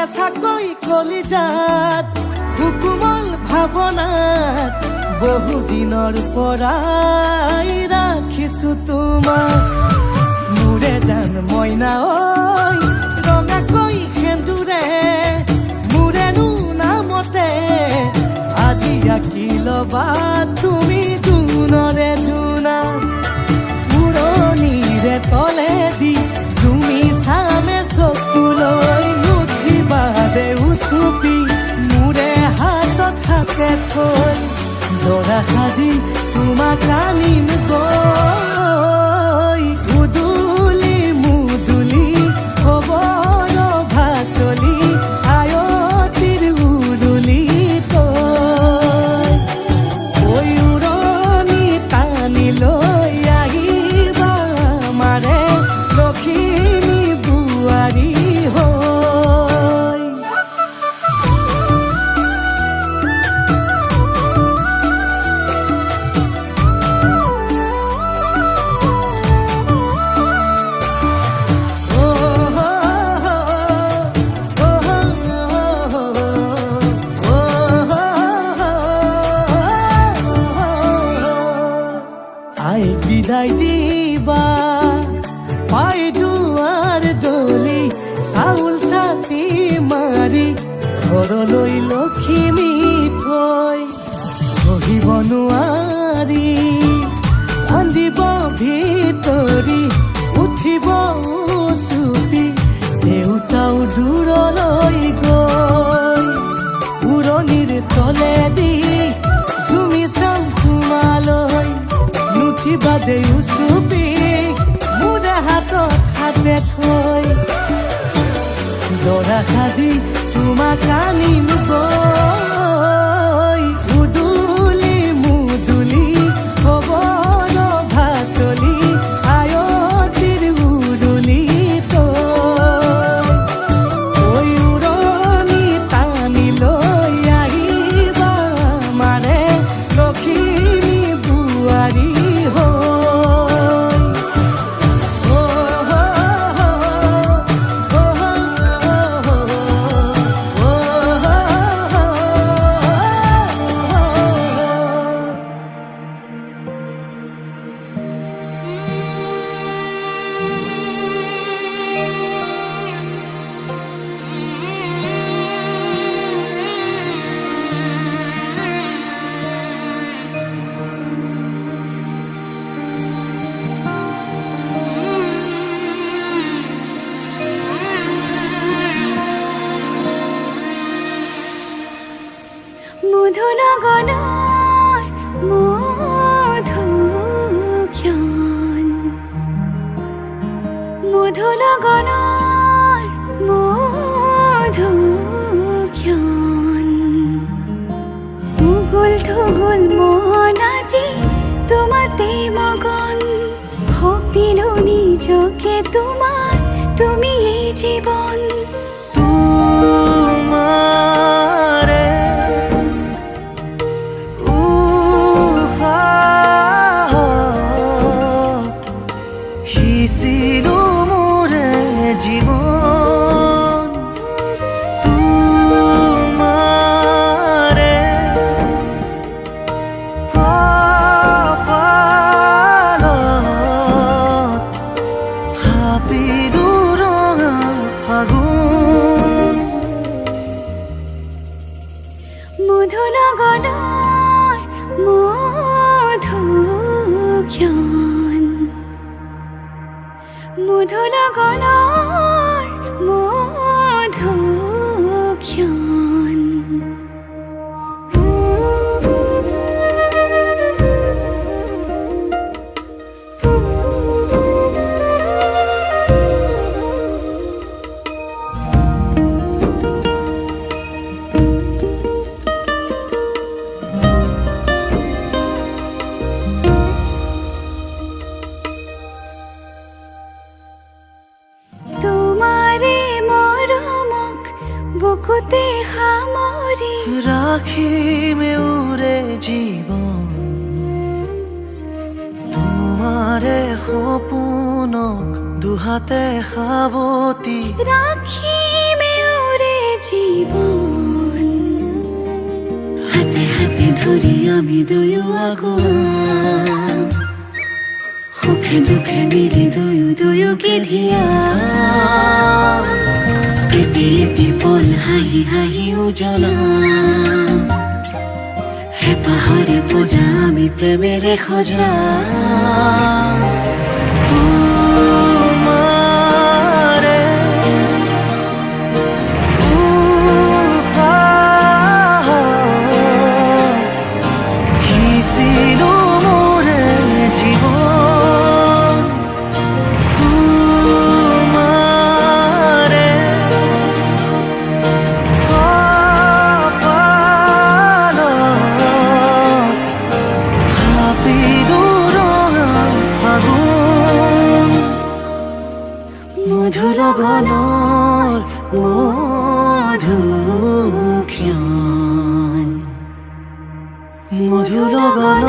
কেঁচাকৈ কলিজাত সুকুমল ভাৱনাত বহুদিনৰ পৰাই ৰাখিছো তোমাক মোৰে জান মইনা ঐ ৰঙাকৈ সেন্দুৰে মোৰেনো নামতে আজি আঁকি ল'বা তুমি জোনৰে জোনা উৰণিৰে তলেদি তুমি চামে চকুলৈ নুঠিবা দে উচুপি মোৰে হাতত হাতে থৈ দৰা সাজি তোমাক আনিম গৈ উদুলি মুদুলি খবৰ ভাতলি আয়তিৰ উৰুলি তই ঐ উৰণি টানি লৈ আহিবা আমাৰে লখিমী বোৱাৰী হৈ আই বিদায় দিবা পাই দুৱাৰ দলি চাউল চাতি মাৰি ঘৰলৈ লখিমী থৈ সহিব নোৱাৰি কান্দিব ভিতৰি উঠিব চুপি দেউতাও দূৰলৈ গৈ উৰণিৰ তলেদি জুমি চাম তোমালৈ নুঠিবা দে উচুপি মোৰে হাতত হাতে থৈ দৰা সাজি তোমাক আনিম গৈ উদুলি মুদুলি খবৰ ভাতলি আয়তিৰ উৰুলি তই ঐ উৰণি টানি লৈ আহিবা আমাৰে লখিমী বোৱাৰী মধুনগনৰ মধুক্ষণ মধুনগনৰ মধুক্ষণ উগুল থুগুল মন আজি তোমাতে মগন ভাবিলো নিজকে তোমাৰ তুমি এই জীৱন তোমাৰে সিঁচিলো মোৰে জীৱন তোমাৰে কপালত ভাবিলো ৰঙা ফাগুন মধুনগৰৰ মধুক্ষণ মধুনগৰৰ মধুক্ষণ বুকুতে সামৰি ৰাখিমে উৰে জীৱন তোমাৰে সপোনক দুহাতে সাৱতি ৰাখিমে উৰে ধৰি আমি দুয়ো আগুৱাম সুখে দুখে মিলি দুয়োকে ধিয়াম এটি এটি পল হাঁহি হাঁহি উজ্বলাম হেঁপাহৰে পূজা আমি প্ৰেমেৰে সজাম তোমাৰে উশাহত সিঁচিলো মোৰে জীৱন তোমাৰে কপালত থাপিলো ৰঙা ফাগুন মধুৰ গণৰ মধুক্ষণ মধুৰ গণ